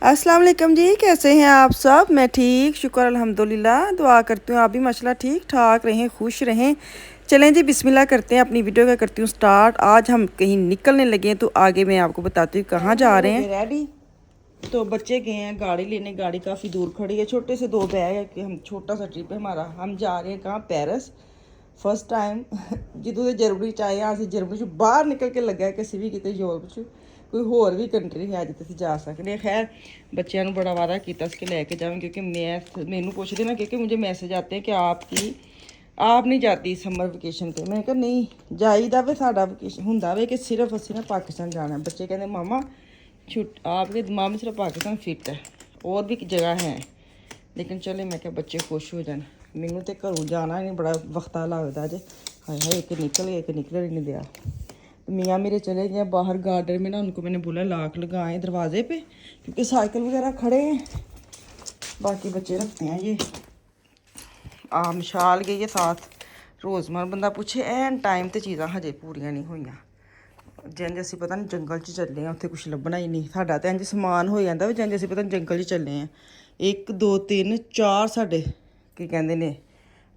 अस्सलाम वालेकुम जी, कैसे हैं आप सब। मैं ठीक, शुक्र अल्हम्दुलिल्लाह। दुआ करती हूँ आप भी माशाल्लाह ठीक ठाक रहें, खुश रहें। चलें जी, बिस्मिल्लाह करते हैं, अपनी वीडियो का करती हूँ स्टार्ट। आज हम कहीं निकलने लगे हैं, तो आगे मैं आपको बताती हूँ कहाँ जा रहे हैं। रेडी तो बच्चे गए हैं गाड़ी लेने, गाड़ी काफ़ी दूर खड़ी है। छोटे से 2 बैग है कि हम छोटा सा ट्रिप है हमारा। हम जा रहे हैं कहाँ, पेरिस। फर्स्ट टाइम ਜਦੋਂ ਦੇ ਜਰਮਨੀ ਚ ਆਏ ਆ ਅਸੀਂ, ਜਰਮਨੀ ਚ ਬਾਹਰ ਨਿਕਲ ਕੇ ਲੱਗਾ ਕਿਸੇ ਵੀ ਕਿਤੇ ਯੂਰਪ ਚ ਕੋਈ ਹੋਰ ਵੀ ਕੰਟਰੀ ਹੈ ਜਿੱਥੇ ਅਸੀਂ ਜਾ ਸਕਦੇ ਹਾਂ। ਖੈਰ ਬੱਚਿਆਂ ਨੂੰ ਬੜਾ ਵਾਅਦਾ ਕੀਤਾ ਸੀ ਕਿ ਲੈ ਕੇ ਜਾਵਾਂਗੇ, क्योंकि ਮੈਨੂੰ ਪੁੱਛਦੇ ਨਾ कि मुझे मैसेज आते हैं कि आप नहीं जाती समर वेकेशन ਤੇ। ਮੈਂ ਕਿਹਾ ਨਹੀਂ ਜਾਈਦਾ ਵੇ, ਸਾਡਾ वेकेशन ਹੁੰਦਾ ਵੇ कि सिर्फ ਅਸੀਂ ना पाकिस्तान जाना है। बच्चे कहते मामा आपके दिमाग में सिर्फ पाकिस्तान फिट है, और भी जगह हैं, लेकिन चले मैं क्या बच्चे खुश हो जाए। मैनू तो घरों जाना नहीं बड़ा वक्ता लगता जे। हाय हाय एक निकल ही नहीं दिया। मियाँ मेरे चले गए बाहर गार्डन में ना, उनको मैंने बोला लाक लगाएं दरवाजे पे, क्योंकि साइकिल वगैरह खड़े हैं। बाकी बच्चे रखते हैं ये मशाल गई है साथ। रोज़मर बंदा पूछे एन टाइम तो चीज़ां हजे पूरियां नहीं हुई। जिंज ਅਸੀਂ पता नहीं जंगल च ਚੱਲੇ ਆ, ਉੱਥੇ ਕੁਝ ਲੱਭਣਾ ਹੀ ਨਹੀਂ। ਸਾਡਾ ਤਾਂ ਇੰਜ ਸਮਾਨ ਹੋ ਜਾਂਦਾ ਵੀ ਜਿੰਜ ਅਸੀਂ ਪਤਾ ਨਹੀਂ ਜੰਗਲ 'ਚ ਚੱਲੇ ਆ। 1 2 3 4 ਸਾਡੇ ਕੀ ਕਹਿੰਦੇ ਨੇ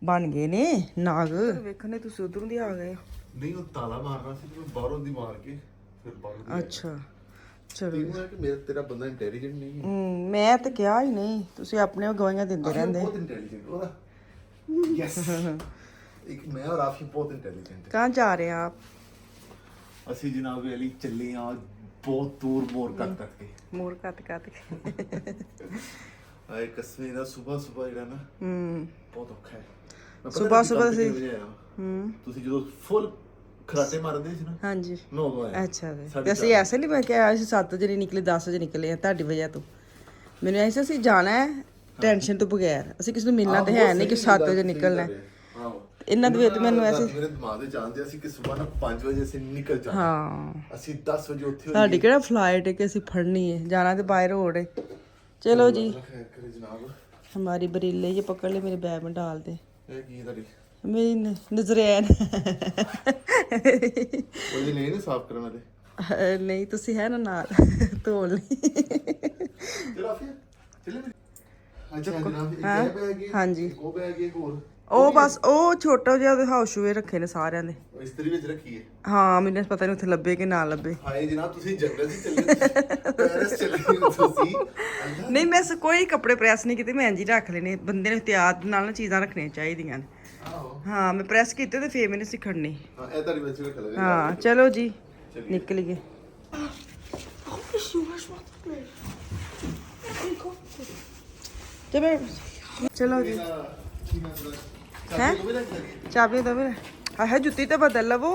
ਬਣ ਗਏ ਨੇ ਨਾਗ। ਵੇਖਣੇ ਤੁਸੀਂ ਉਧਰੋਂ ਦੀ ਆ ਗਏ ਹੋ। ਨਹੀਂ ਉਹ ਤਾਲਾ ਮਾਰਨਾ ਸੀ ਤੇ ਮੈਂ ਬਾਹਰੋਂ ਦੀ ਮਾਰ ਕੇ ਫਿਰ ਬਾਹਰੋਂ। ਅੱਛਾ ਚਲੋ। ਤੈਨੂੰ ਹੈ ਕਿ ਮੇਰਾ ਤੇਰਾ ਬੰਦਾ ਇੰਟੈਲੀਜੈਂਟ ਨਹੀਂ ਹੈ। ਮੈਂ ਤਾਂ ਕਿਹਾ ਹੀ ਨਹੀਂ, ਤੁਸੀਂ ਆਪਣੇ ਗਵਾਹੀਆਂ ਦਿੰਦੇ ਰਹਿੰਦੇ। ਬਹੁਤ ਇੰਟੈਲੀਜੈਂਟ ਉਹਦਾ। ਯੈਸ ਇੱਕ ਮੈਂ ਔਰ ਆਪ ਹੀ ਬਹੁਤ ਇੰਟੈਲੀਜੈਂਟ। कहाँ जा रहे हैं आप? ਅਸੀਂ ਜਨਾਬ ਅਲੀ ਚੱਲੇ ਆ ਬਹੁਤ ਦੂਰ ਮੋਰ ਕੱਟ ਕੇ। मोर काट के ਆਏ ਕਸਮੇ ਦਾ ਸਵੇਰ ਜਿਹੜਾ ਨਾ ਬਹੁਤ ਔਖਾ ਹੈ। ਸੁਬਹ ਸੀ। ਤੁਸੀਂ ਜਦੋਂ ਫੁੱਲ ਖਰਾਟੇ ਮਾਰਦੇ ਸੀ ਨਾ। ਹਾਂਜੀ ਮੈਂ ਉਦੋਂ ਆਇਆ। ਅੱਛਾ ਵੇ ਅਸੀਂ ਐਸੇ ਨਹੀਂ, ਮੈਂ ਕਿਹਾ ਅਸੀਂ 7 ਵਜੇ ਨਿਕਲੇ 10 ਵਜੇ ਨਿਕਲੇ ਆ ਤੁਹਾਡੀ ਵਜ੍ਹਾ ਤੋਂ। ਮੈਨੂੰ ਐਸੇ ਅਸੀਂ ਜਾਣਾ ਹੈ ਟੈਨਸ਼ਨ ਤੋਂ ਬਗੈਰ। ਅਸੀਂ ਕਿਸੇ ਨੂੰ ਮਿਲਣਾ ਤੇ ਹੈ ਨਹੀਂ ਕਿ 7 ਵਜੇ ਨਿਕਲਣਾ। ਇਹਨਾਂ ਦੇ ਵਿੱਚ ਮੈਨੂੰ ਐਸੇ ਮੇਰੇ ਦਿਮਾਗ ਦੇ ਚਾਹੁੰਦੇ ਅਸੀਂ ਕਿ ਸਵੇਰ ਨਾ 5 ਵਜੇ ਅਸੀਂ ਨਿਕਲ ਜਾਣਾ। ਹਾਂ ਅਸੀਂ 10 ਵਜੇ ਉੱਥੇ ਸਾਡੀ ਕਿਹੜਾ ਫਲਾਈਟ ਹੈ ਕਿ ਅਸੀਂ ਫੜਨੀ है, जाना तो बाय रोड है। चलो जी हमारी बरीले ये पकड़ ले, मेरे बैग में डाल दे। ਇਹ ਕੀ ਤੁਹਾਡੀ मेरी नजरैन ਉਹਦੇ ਨਹੀਂ ਸਾਫ਼ ਕਰਨ ਵਾਲੇ। नहीं तुसी है ना नाल धोल नहीं। ਚਲੋ ਫਿਰ ਚੱਲੇ। ਅੱਛਾ ਜਨਾਬ ਇੱਕ ਬੈਗ ਹੈ। ਹਾਂਜੀ ਉਹ ਬੈਗ ਹੈ ਹੋਰ। ਉਹ ਬਸ ਉਹ ਛੋਟਾ ਜਿਹਾ ਹਾਊਸ ਸ਼ੂਏ ਰੱਖੇ ਨੇ ਸਾਰਿਆਂ ਦੇ। ਇਸਤਰੀ ਵਿੱਚ ਰੱਖੀ ਹੈ। ਹਾਂ ਮੈਨੂੰ ਪਤਾ ਨਹੀਂ ਉੱਥੇ ਲੱਭੇ ਕਿ ਨਾ ਲੱਭੇ। ਹਾਏ ਜਨਾਬ ਤੁਸੀਂ ਜੰਗਲ 'ਚ ਚੱਲੇ, ਪੈਰਿਸ ਚੱਲੇ ਤੁਸੀਂ। ਨਹੀਂ ਮੈਂ ਕੋਈ ਕੱਪੜੇ ਪ੍ਰੈਸ ਨਹੀਂ ਕੀਤੇ, ਮੈਂ ਇੰਝ ਹੀ ਰੱਖ ਲੈਣੇ। ਬੰਦੇ ਨੇ ਇhtiyਾਤ ਨਾਲ ਨਾ ਚੀਜ਼ਾਂ ਰੱਖਣੀਆਂ ਚਾਹੀਦੀਆਂ ਨੇ। ਹਾਂ ਮੈਂ ਪ੍ਰੈਸ ਕੀਤੇ ਤੇ ਫੇਰ ਮੈਨੂੰ ਸਿੱਖਣੀ। ਹਾਂ ਇਹ ਤੁਹਾਡੀ ਵਿੱਚ ਰੱਖ ਲਗੇ। ਹਾਂ ਚਲੋ ਜੀ ਨਿਕਲੀਏ। चलो जी है चाबी दो मेरे है जुत्ती तो बदल लो।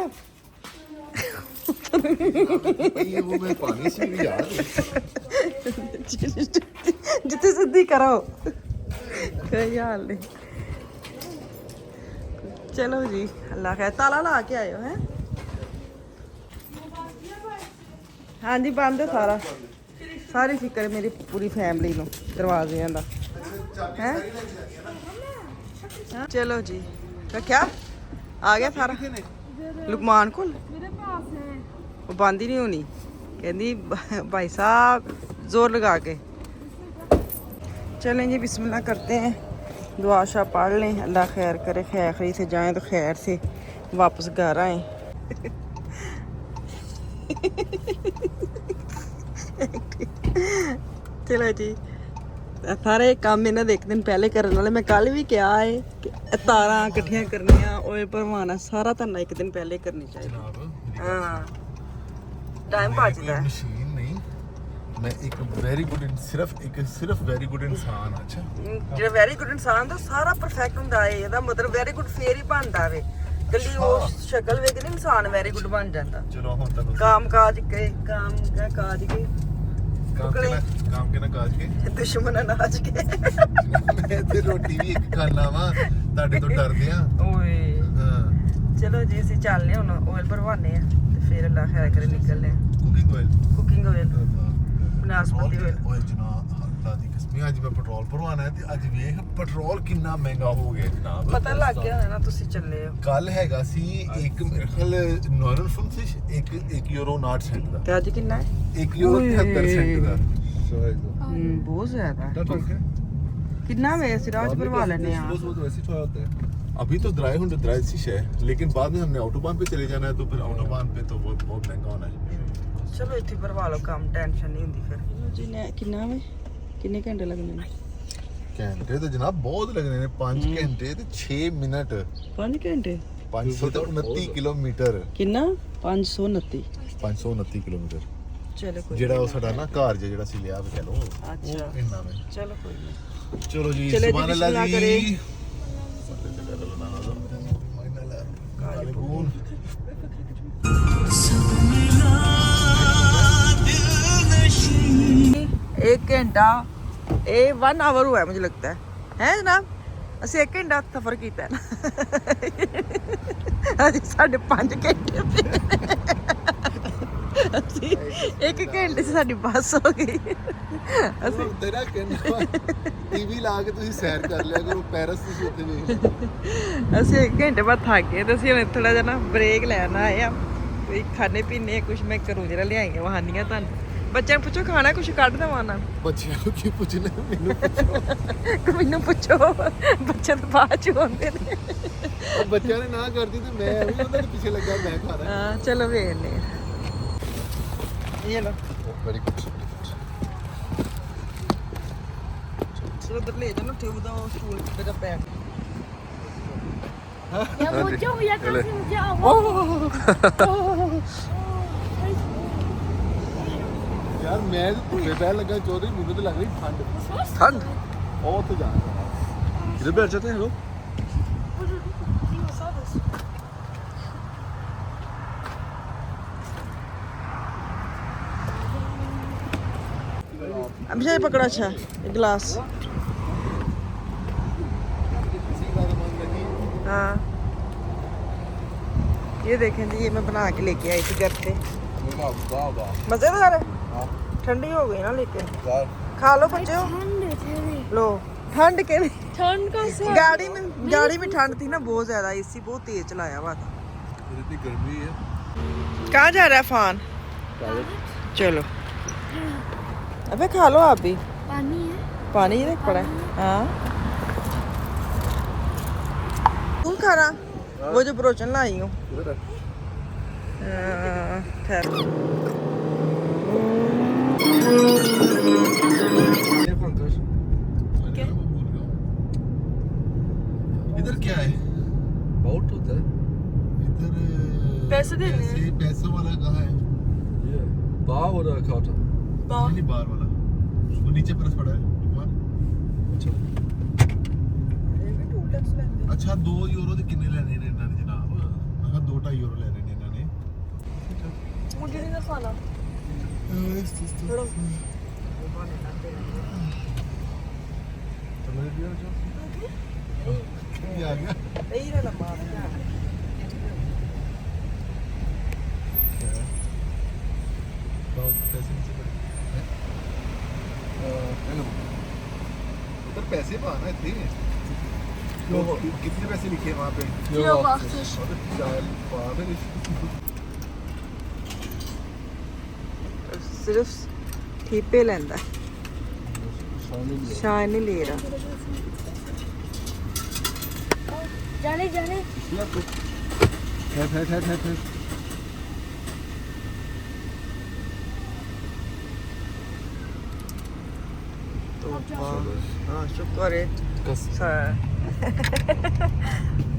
ये वो मैं पानी से भी यार जितनी सीधी करो कोई हाल नहीं। चलो जी अल्लाह खैर। ताला ला के आयो है। हाँ जी बंद है सारा, सारी फिक्र मेरी पूरी फैमिली को दरवाजे का है। चलो जी क्या आ गया सारा लुकमान को वो बंद ही नहीं होनी, कहती भाई साहब जोर लगा के। चलें जी बिस्मिल्लाह करते हैं, दुआ शा पढ़ लें, अल्लाह खैर करे, खैर खरी से जाएं तो खैर से वापस घर आए। चलो जी सारे काम इन्हें एक दिन पहले करने वाले। मैं कल भी क्या है कि तारा इकट्ठियां करनियां, ऑयल भरवाना, सारा धरना एक दिन पहले करनी चाहिए। हाँ टाइम बचता है। मशीन नहीं, मैं एक वेरी गुड सिर्फ वेरी गुड इंसान। अच्छा ਜਿਹੜਾ ਵੈਰੀ ਗੁੱਡ ਇਨਸਾਨ ਦਾ ਸਾਰਾ ਪਰਫੈਕਟ ਹੁੰਦਾ ਹੈ, ਇਹਦਾ ਮਤਲਬ ਵੈਰੀ ਗੁੱਡ ਫੇਰ ਹੀ ਬਣਦਾ ਵੇ। ਕੱਲੀ ਉਹ ਸ਼ਕਲ ਵੇਖ ਕੇ ਇਨਸਾਨ ਵੈਰੀ ਗੁੱਡ ਬਣ ਜਾਂਦਾ। ਚਲੋ ਹੁਣ ਤਾਂ काम काज के काम के ना काज के दुश्मन नाच के ਮੈਂ ਤੇ ਰੋਟੀ ਵੀ ਇੱਕ ਖਾਣਾ ਵਾ, ਤੁਹਾਡੇ ਤੋਂ ਡਰਦੇ ਆ। ਓਏ ਹਾਂ ਚਲੋ ਜੀ ਅਸੀਂ ਚੱਲਨੇ ਹੁਣ ਆਇਲ ਭਰਵਾਨੇ ਆ ਤੇ ਫਿਰ ਅੱਲਾ ਖੈਰ ਕਰੇ ਨਿਕਲਨੇ ਆ। Cooking oil vanaspati oil. ਓਏ ਜਨਾਬ ਅੱਲਾ ਦੀ ਕਸਮ, ਅੱਜ ਮੈਂ ਪੈਟਰੋਲ ਭਰਵਾਣਾ ਹੈ ਤੇ ਅੱਜ ਵੇਖ ਪੈਟਰੋਲ ਕਿੰਨਾ ਮਹਿੰਗਾ ਹੋ ਗਿਆ ਜਨਾਬ। ਪਤਾ ਲੱਗ ਗਿਆ ਹੋਣਾ ਨਾ ਤੁਸੀਂ ਚੱਲੇ ਹੋ। ਕੱਲ ਹੈਗਾ ਸੀ ਇੱਕ ਮੇਰੇ ਖਿਆਲ 9 ਫੁੰਟ ਸੀ 1 ਯੂਰੋ 59 ਸੈਂਟ ਦਾ, ਤੇ ਅੱਜ ਕਿੰਨਾ ਹੈ? 1 ਯੂਰੋ 73 ਸੈਂਟ ਦਾ। एक्स्ट्रा है बहुत ज्यादा है। क्या ठीक है कितना वे सिराज भरवा लेने यार। तो वैसे थोड़ा होता है अभी तो ड्राई होने ड्राई सी है लेकिन बाद में हमने ऑटोबान पे चले जाना है तो फिर ऑटोबान पे तो बहुत बहुत महंगा होना है चलो इतनी भरवा लो कम टेंशन नहीं होती फिर जी ने कितना में कितने घंटे लगने ने घंटे तो जनाब बहुत लगने ने 5 घंटे ते 6 मिनट 5 घंटे 529 किलोमीटर कितना 529 529 किलोमीटर चलो कोई ਜਿਹੜਾ ਉਹ ਸਾਡਾ ਨਾ ਘਰ ਜਿਹੜਾ ਸੀ ਲਿਆ ਵੀ ਕਹ ਲੋ अच्छा ਇੰਨਾ में चलो कोई नहीं चलो जी चले जी, सुभान अल्लाह बिस्मिल्लाह जी करें। एक घंटा ए 1 आवर हुआ है मुझे लगता है जनाब ਅਸੀਂ 1 ਘੰਟਾ ਸਫ਼ਰ ਕੀਤਾ ਹੈ ਨਾ ਅਸੀਂ 5.5 ਘੰਟੇ ਅਸੀਂ 1 ਘੰਟੇ 'ਚ ਸਾਡੀ ਬੱਸ ਹੋ ਗਈ ਅਸੀਂ ਤੇਰਾ ਕਹਿੰਦਾ ਟੀਵੀ ਲਾ ਕੇ ਤੁਸੀਂ ਸੈਰ ਕਰ ਲਿਆ ਕਰੋ ਪੈਰਿਸ ਤੁਸੀਂ ਉੱਥੇ ਵੇਖ ਲਓ ਅਸੀਂ 1 ਘੰਟੇ ਬਾਅਦ ਥੱਕ ਗਏ ਤੇ ਅਸੀਂ ਹੁਣ ਥੋੜਾ ਜਿਹਾ ਨਾ ਬ੍ਰੇਕ ਲੈਣ ਆਏ ਆ ਕੋਈ ਖਾਣੇ ਪੀਣੇ ਕੁਝ ਮੈਂ ਕਰੂੰ ਜਿਹੜਾ ਲਿਆਈਆਂ ਵਹਾਨੀਆਂ ਤੁਹਾਨੂੰ ਬੱਚਿਆਂ ਨੂੰ ਪੁੱਛੋ ਖਾਣਾ ਕੁਝ ਕੱਢ ਦੇਵਾਂ ਨਾ ਬੱਚਿਆਂ ਨੂੰ ਕੀ ਪੁੱਛਣਾ ਮੈਨੂੰ ਪੁੱਛੋ ਬੱਚੇ ਤਾਂ ਬਾਅਦ ਚ ਆਉਂਦੇ ਨੇ ਬੱਚਿਆਂ ਨੇ ਨਾ ਕਰਦੀ ਤੇ ਮੈਂ ਵੀ ਉਹਨਾਂ ਦੇ ਪਿੱਛੇ ਲੱਗਾ ਮੈਂ ਖਾ ਰਹਾ ਹਾਂ ਚਲੋ ਵੇਖਨੇ ਇਹ ਲੋ ਵੈਰੀ ਗੁੱਡ ਚਲੋ ਉਧਰ ਲੈ ਜਾਓ ਠੇਵ ਦਾ ਸਟੂਲ ਤੇ ਦਾ pack Ja, moet je ook, jij kan Jullie. zien, ja, ਯਾਰ ਮੈਂ ਧੂਏ ਪੈ ਲੱਗਾ ਚੋਰੀ ਮੈਨੂੰ ਤੇ ਲੱਗ ਰਹੀ ਠੰਡ ਠੰਡ ਉਹ ਉੱਥੇ ਜਾ ਕਿਧਰ ਬੈਠ ਜਾਤੇ ਹੈਲੋ अब ये पकड़ा अच्छा एक गिलास हाँ ये देखें जी ये मैं बना के लेके आई थी घर पे मजेदार है ठंडी हो गई ना लेकिन खा लो बच्चों लो ठंड के ठंड का से गाड़ी में ठंड थी ना बहुत ज्यादा एसी बहुत तेज चलाया हुआ था इतनी गर्मी है कहाँ जा रहा है फान चलो अबे खा लो आप भी पानी है पानी ही रख पड़ा है हाँ तुम खा रहा वो जो ब्रोचन लाई हूँ खैर इधर क्या है बहुत होता है इधर पैसे देने हैं। पैसों वाला कहाँ है ये बार oder Karte? नहीं बाहर वाला वो नीचे परस पड़ा है दुकान अच्छा अच्छा 2 यूरो ਦੇ ਕਿੰਨੇ ਲੈਣੇ ਨੇ ਇਹਨਾਂ ਨੇ ਜਨਾਬ ਮੈਂ ਕਿਹਾ 2.5 ਯੂਰੋ ਲੈਣੇ ਨੇ ਇਹਨਾਂ ਨੇ मुझे नहीं खाना समझ लिया जो ये आ गया यही रहा मार पैसे नीचे पड़े उधर पैसे पाना थे कितने पैसे लिखे वहाँ पे 480 सिर्फ ठीपे लेंदा शान नहीं ले रहा जाने जाने है हाँ शुक्र है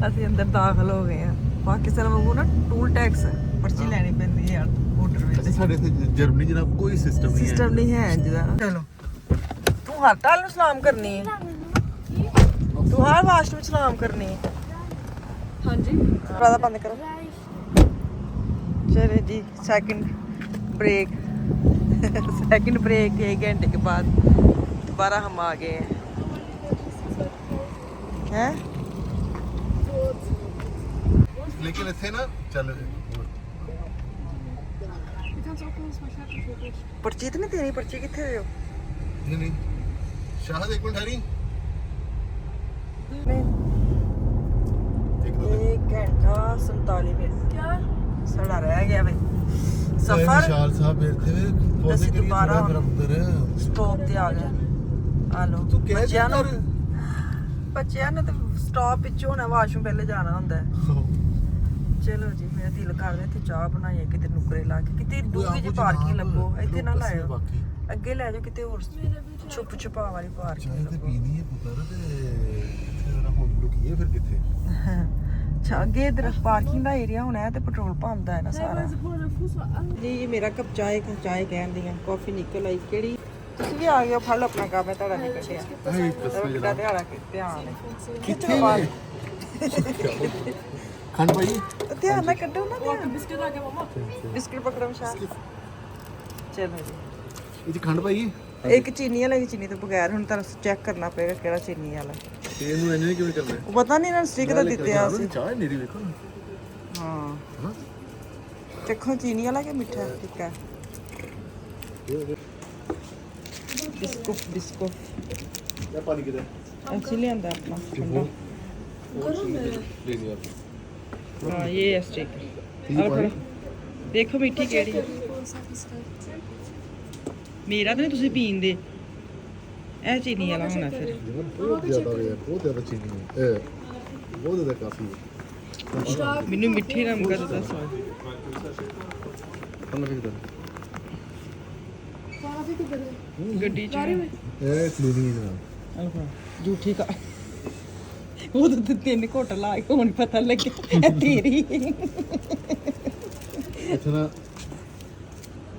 ਅਸੀਂ ਅੰਦਰ ਦਾਖਲ ਹੋ ਗਏ ਆ ਪਾਕਿਸਤਾਨ ਵਾਂਗੂ ਨਾ ਟੂਲ ਟੈਕਸ ਪਰਚੀ ਲੈਣੀ ਪੈਂਦੀ ਹੈ ਯਾਰ ਬਾਰਡਰ ਵਿੱਚ ਸਾਡੇ ਇੱਥੇ ਜਰਮਨੀ ਜਨਾਬ ਕੋਈ ਸਿਸਟਮ ਨਹੀਂ ਹੈ ਸਿਸਟਮ ਨਹੀਂ ਹੈ ਜਿਹਦਾ ਚਲੋ ਤੂੰ ਹਰ ਟਾਲ ਨੂੰ ਸਲਾਮ ਕਰਨੀ ਹੈ ਤੂੰ ਹਰ ਵਾਸ਼ਟ ਵਿੱਚ ਸਲਾਮ ਕਰਨੀ ਹੈ हाँ जी ਰਾਦਾ ਬੰਦ ਕਰੋ चले जी सेकंड ब्रेक एक घंटे के बाद दोबारा हम आ गए हैं लेकिन ਇੱਥੇ ਨਾ ਚੱਲ पर्ची तो नहीं तेरी पर्ची कितने हो नहीं नहीं शाहद एक मिनट हरी एक घंटा 47 मिनट क्या साढ़ा रह गया भाई सफर विशाल साहब बैठे हुए ਤੇ ਅਸੀਂ ਦੁਬਾਰਾ ਫਿਰ ਅੰਦਰ ਸਟਾਪ ਤੇ ਆ ਗਏ ਆ ਲੋ ਤੂੰ ਕਹਿ ਬੱਚਿਆਂ ਨੂੰ ਕਰ ਬੱਚਿਆਂ ਨੇ ਤੇ ਸਟਾਪ ਵਿੱਚ ਹੋਣਾ ਵਾਸ਼ਰੂਮ ਪਹਿਲੇ ਜਾਣਾ ਹੁੰਦਾ ਹੈ। ਚਲੋ ਜੀ ਮੇਰਾ ਦਿਲ ਕਰਦਾ ਇੱਥੇ ਚਾਹ ਬਣਾਈਏ ਕਿਤੇ ਨੁਕਰੇ ਲਾ ਕੇ ਕਿਤੇ ਡੂੰਗੀ ਜਿਹੀ ਪਾਰਕਿੰਗ ਲੱਭੋ ਇੱਥੇ ਨਾ ਲਾਇਓ ਅੱਗੇ ਲੈ ਜਾਓ ਕਿਤੇ ਹੋਰ ਛੁਪ ਛੁਪਾ ਵਾਲੀ ਪਾਰਕਿੰਗ ਚਾਹ ਤੇ ਲੱਭੋ ਪੀਣੀ ਹੈ ਪੁੱਤਰ ਤੇ ਇੱਥੇ ਜਰਾ ਹੁਣ ਲੁਕੀਏ ਫਿਰ ਕਿੱਥੇ ਅੱਛਾ ਅੱਗੇ ਇਧਰ ਪਾਰਕਿੰਗ ਦਾ ਏਰੀਆ ਹੋਣਾ ਹੈ ਤੇ ਪੈਟਰੋਲ ਪੰਪ ਦਾ ਹੈ ਨਾ ਸਾਰਾ ਜੀ ਮੇਰਾ ਕੱਪ ਚਾਹ ਕਹਿਣ ਦੀਆਂ ਕਾਫੀ ਨਿਕਲ ਆਈ ਕਿਹੜੀ ਤੁਸੀਂ ਵੀ ਆ ਗਏ ਹੋ ਫੜ ਲਓ ਆਪਣਾ ਕੰਮ ਹੈ ਤੁਹਾਡਾ ਨਹੀਂ ਕੱਢਿਆ ਆਈ ਤਸਵੀਰ ਕਿਹੜਾ ਧਿਆਨ ਧਿਆਨ ਹੈ ਕਿੱਥੇ ਖੰਡ ਭਾਈ ਧਿਆਨ ਨਾਲ ਕੱਢੋ ਨਾ ਬਿਸਕਿਟ ਪਕੜੋ ਮਸ਼ਾ ਚਲੋ ਜੀ ਇਹ 'ਚ ਖੰਡ ਭਾਈ ਇੱਕ ਚੀਨੀ ਵਾਲਾ ਚੀਨੀ ਤੋਂ ਬਗੈਰ ਹੁਣ ਤੁਹਾਨੂੰ ਚੈੱਕ ਕਰਨਾ ਪਏਗਾ ਕਿਹੜਾ ਚੀਨੀ ਵਾਲਾ ਤੇ ਇਹਨੂੰ ਇੰਨੇ ਕਿਵੇਂ ਕਰਨਾ ਉਹ ਪਤਾ ਨਹੀਂ ਇਹਨਾਂ ਸਟਿਕ ਦਾ ਦਿੱਤੇ ਆ ਸੀ ਚਾਹ ਨੀਰੀ ਵੇਖੋ ਹਾਂ ਹਾਂ ਚੱਖੋ ਚੀਨੀ ਵਾਲਾ ਕਿ ਮਿੱਠਾ ਠੀਕ ਹੈ ਬਿਸਕੁਟ ਇਹ ਪਾਣੀ ਕਿਤੇ ਅਸੀਂ ਲਿਆਂਦਾ ਆਪਣਾ ਠੰਡਾ ਹਾਂ ਇਹ ਹੈ ਸਟਿਕ ਆਹ ਦੇਖੋ ਮਿੱਠੀ ਕਿਹੜੀ ਹੈ ਮੇਰਾ ਤਾਂ ਨਹੀਂ ਤੁਸੀਂ ਪੀਂਦੇ ਇਹ ਚੀਨੀ ਵਾਲਾ ਹੋਣਾ ਫਿਰ ਬਹੁਤ ਜ਼ਿਆਦਾ ਚੀਨੀ ਹੈ ਇਹ ਬਹੁਤ ਜ਼ਿਆਦਾ ਕਾਫੀ ਹੈ ਮੈਨੂੰ ਮਿੱਠੀ ਰੰਗ ਦਾ ਦੱਸੋ ਅੰਦਰ ਕਿਧਰ ਗੱਡੀ ਚ ਇਹ ਕਲੀਨਿੰਗ ਹੈ ਜਨਾਬ ਅਲਫਾ ਝੂਠੀ ਕਾ ਉਹ ਤਾਂ ਤਿੰਨ ਘੁੱਟ ਲਾ ਕੇ ਹੁਣ ਪਤਾ ਲੱਗਿਆ ਇਹ ਤੇਰੀ ਅੱਛਾ ਨਾ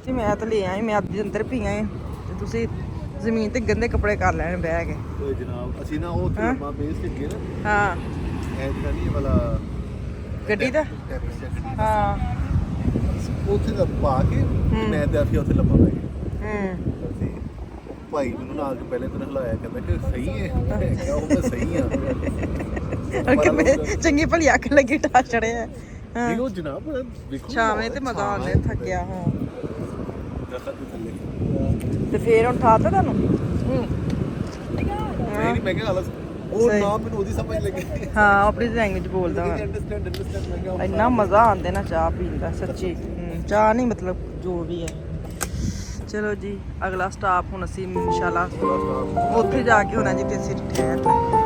ਜੀ ਮੈਂ ਤਾਂ ਲੈ ਆਈ ਮੈਂ ਅੱਜ ਅੰਦਰ ਪੀ ਆਏ ਤੇ ਤੁਸੀਂ ਜ਼ਮੀਨ ਤੇ ਗੰਦੇ ਕੱਪੜੇ ਕਰ ਲੈਣ ਬਹਿ ਕੇ ਓਏ ਜਨਾਬ ਅਸੀਂ ਨਾ ਉਹ ਲੰਮਾ ਬੇਸ ਤੇ ਗਏ ਨਾ ਹਾਂ ਇਹ ਜਿਹੜਾ ਨਹੀਂ ਇਹ ਵਾਲਾ ਗੱਡੀ ਦਾ ਟੈਕਸ ਚੈੱਕ ਹਾਂ ਉੱਥੇ ਦਾ ਪਾ ਕੇ ਮੈਂ ਤੇ ਆਖਿਆ ਉੱਥੇ ਲੰਮਾ ਪੈ ਗਿਆ ਹੂੰ ਭਾਈ ਮੈਨੂੰ ਨਾਲ ਕੇ ਪਹਿਲੇ ਦਿਨ ਹਲਾਇਆ ਕਹਿੰਦਾ ਕਿ ਸਹੀ ਹੈ ਮੈਂ ਕਿਹਾ ਉਹ ਮੈਂ ਸਹੀ ਆ ਕਿ ਮੈਂ ਚੰਗੀ ਭਲੀ ਅੱਖ ਲੱਗੀ ਟਾ ਚੜਿਆ ਨਹੀਂ ਉਹ ਜਨਾਬ ਵੇਖੋ ਛਾਵੇਂ ਤੇ ਮਜ਼ਾ ਆਉਂਦਾ ਥੱਕਿਆ ਹਾਂ ਦਰਖਤ ਦੇ ਥੱਲੇ ਤੇ ਫੇਰ ਹੁਣ ਠਾਤਾ ਤੁਹਾਨੂੰ ਨਹੀਂ ਮੈਂ ਕਿਹਾ ਹਾਲਤ ਉਹ ਨਾ ਮੈਨੂੰ ਉਹਦੀ ਸਮਝ ਲੱਗੀ ਹਾਂ ਆਪਣੀ ਲੈਂਗੁਏਜ ਬੋਲਦਾ ਮੈਂ ਅੰਡਰਸਟੈਂਡ ਮੈਂ ਕਿਹਾ ਇੰਨਾ ਮਜ਼ਾ ਆਉਂਦਾ ਨਾ ਚਾਹ ਪੀਣ ਦਾ ਸੱਚੀ ਚਾਹ ਨਹੀਂ ਮਤਲਬ ਜੋ ਵੀ ਹੈ ਚਲੋ ਜੀ ਅਗਲਾ ਸਟਾਪ ਹੁਣ ਅਸੀਂ ਇਨਸ਼ਾਅੱਲਾ ਉੱਥੇ ਜਾ ਕੇ ਹੋਣਾ ਜਿੱਥੇ ਅਸੀਂ ਠਹਿਰਨਾ